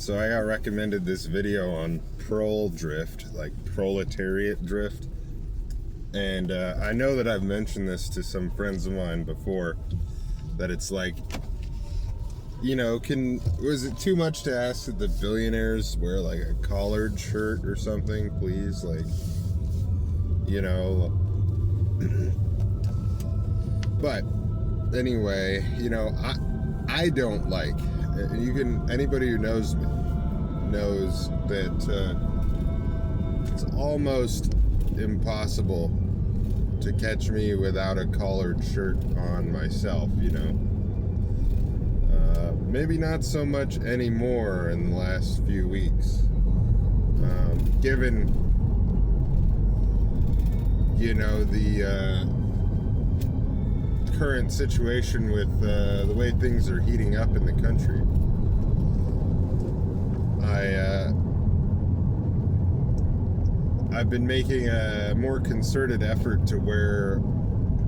So I got recommended this video on prol drift, like proletariat drift. And I know that I've mentioned this to some friends of mine before, that it's like, you know, was it too much to ask that the billionaires wear like a collared shirt or something, please? Like, you know. But anyway, you know, I don't like, anybody who knows me knows that it's almost impossible to catch me without a collared shirt on myself, you know. Maybe not so much anymore in the last few weeks, given, you know, the current situation with the way things are heating up in the country. I've been making a more concerted effort to wear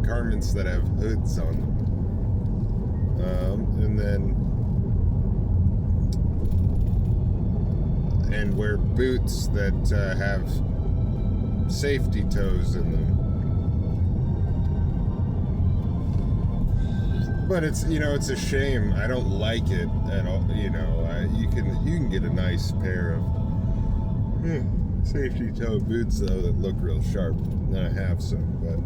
garments that have hoods on them, and wear boots that have safety toes in them. But it's, you know, it's a shame. I don't like it at all. You know, you can get a nice pair of safety toe boots though that look real sharp. And I have some, but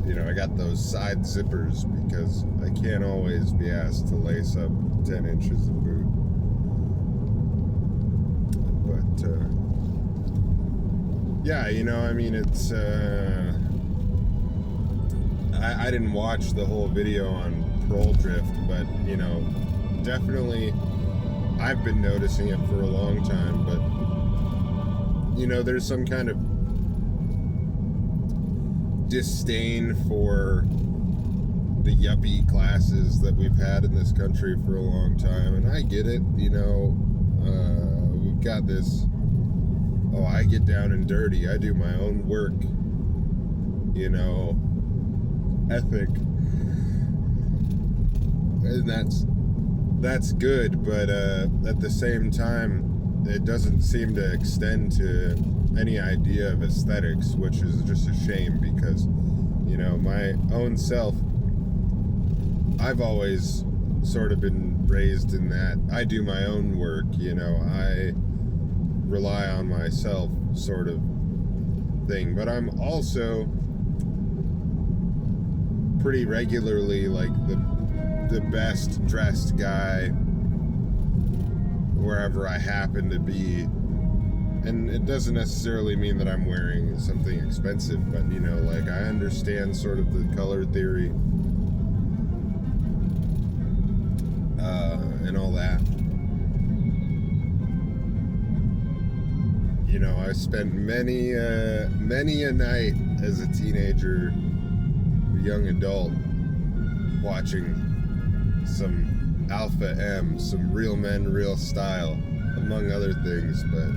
you know, I got those side zippers because I can't always be asked to lace up 10 inches of boot. But yeah, you know, I mean, it's I didn't watch the whole video on prol drift, but you know, definitely I've been noticing it for a long time. But you know, there's some kind of disdain for the yuppie classes that we've had in this country for a long time, and I get it. You know, we've got this, oh, I get down and dirty, I do my own work, you know, ethic, and that's good, but at the same time, it doesn't seem to extend to any idea of aesthetics, which is just a shame because, you know, my own self, I've always sort of been raised in that I do my own work, you know, I rely on myself sort of thing, but I'm also pretty regularly like the best dressed guy wherever I happen to be. And it doesn't necessarily mean that I'm wearing something expensive, but you know, like, I understand sort of the color theory and all that. You know, I spent many a night as a teenager, young adult, watching some Alpha M, some Real Men, Real Style, among other things. But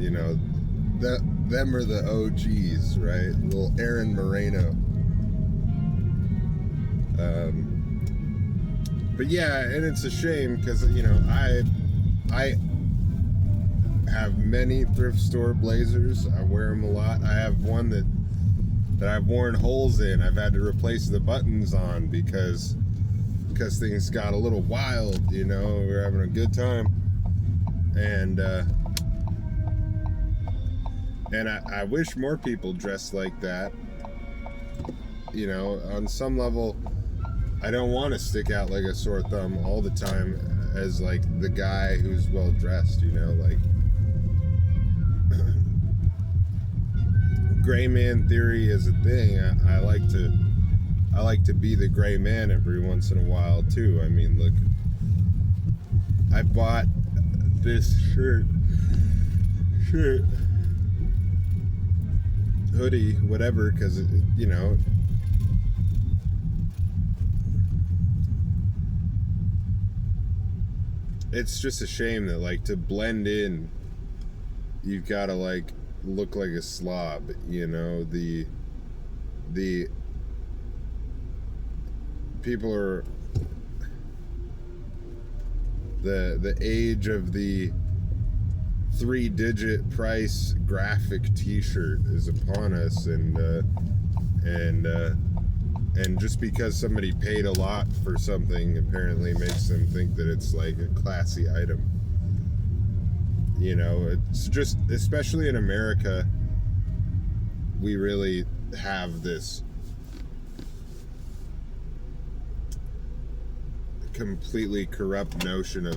you know, them are the OGs, right? Little Aaron Moreno. But yeah, and it's a shame because, you know, I have many thrift store blazers. I wear them a lot. I have one that I've worn holes in. I've had to replace the buttons on because things got a little wild, you know. We were having a good time, and I wish more people dressed like that. You know, on some level, I don't want to stick out like a sore thumb all the time as like the guy who's well dressed, you know, like gray man theory is a thing. I like to be the gray man every once in a while too. I mean, look, I bought this hoodie, whatever, because you know, it's just a shame that, like, to blend in, you've got to like look like a slob, you know. The people are the age of the 3-digit price graphic T-shirt is upon us, and just because somebody paid a lot for something apparently makes them think that it's like a classy item. You know, it's just, especially in America, we really have this completely corrupt notion of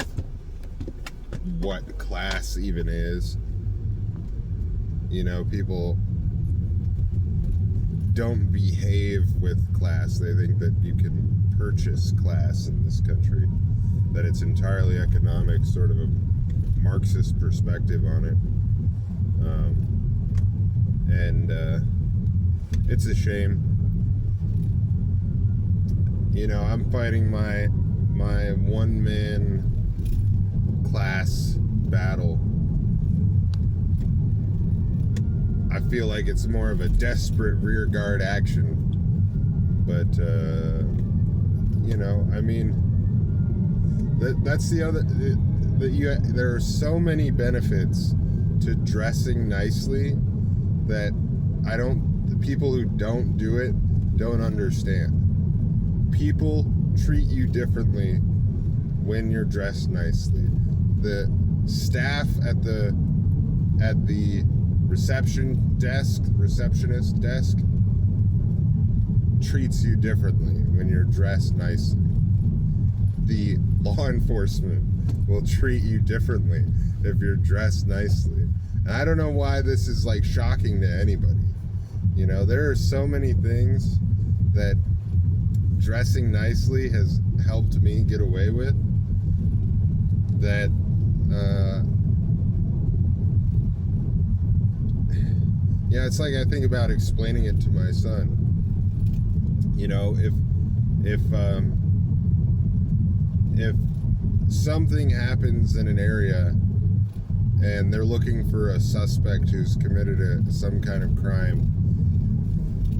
what class even is. You know, people don't behave with class. They think that you can purchase class in this country, that it's entirely economic, sort of a Marxist perspective on it. And it's a shame. You know, I'm fighting my one-man class battle. I feel like it's more of a desperate rearguard action, but you know, I mean, that's the other. There are so many benefits to dressing nicely that the people who don't do it don't understand. People treat you differently when you're dressed nicely. The staff at the receptionist desk treats you differently when you're dressed nicely. The law enforcement will treat you differently if you're dressed nicely. And I don't know why this is like shocking to anybody. You know, there are so many things that dressing nicely has helped me get away with that yeah, it's like I think about explaining it to my son. You know, if something happens in an area and they're looking for a suspect who's committed some kind of crime,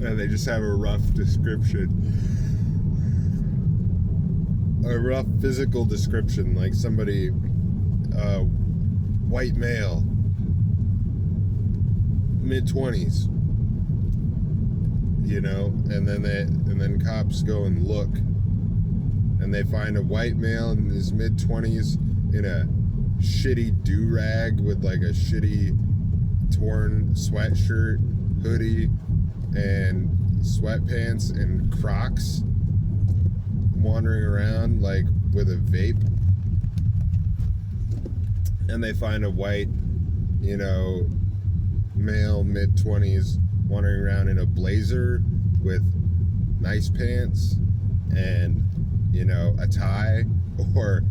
and they just have a rough description, a rough physical description, like somebody, white male, mid-20s, you know, and then cops go and look, and they find a white male in his mid-20s in a shitty do-rag with like a shitty torn sweatshirt, hoodie, and sweatpants and Crocs, wandering around like with a vape. And they find a white, you know, male mid-20s wandering around in a blazer with nice pants and, you know, a tie, or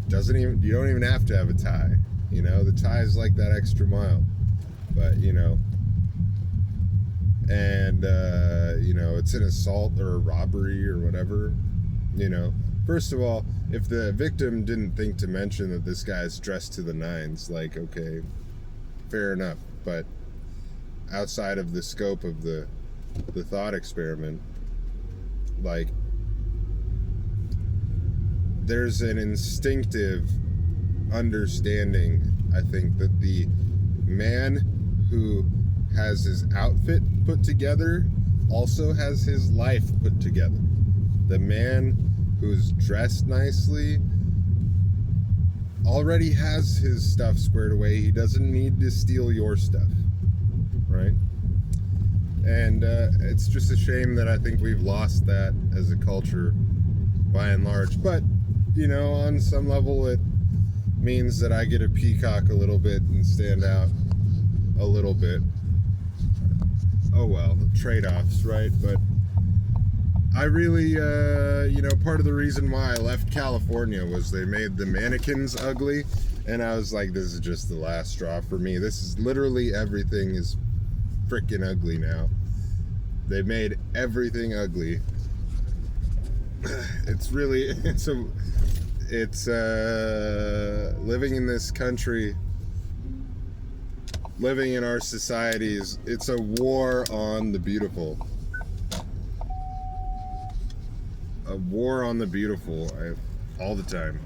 you don't even have to have a tie. You know, the tie is like that extra mile. But, you know, and you know, it's an assault or a robbery or whatever. You know, first of all, if the victim didn't think to mention that this guy's dressed to the nines, like, okay, fair enough. But outside of the scope of the thought experiment, like, there's an instinctive understanding, I think, that the man who has his outfit put together also has his life put together. The man who's dressed nicely already has his stuff squared away. He doesn't need to steal your stuff, right? And it's just a shame that I think we've lost that as a culture by and large. But, you know, on some level it means that I get to peacock a little bit and stand out a little bit. Oh well, trade-offs, right? But I really, you know, part of the reason why I left California was they made the mannequins ugly, and I was like, this is just the last straw for me. This is literally, everything is freaking ugly now. They made everything ugly. It's really, it's living in this country, living in our societies, it's a war on the beautiful. A war on the beautiful, all the time.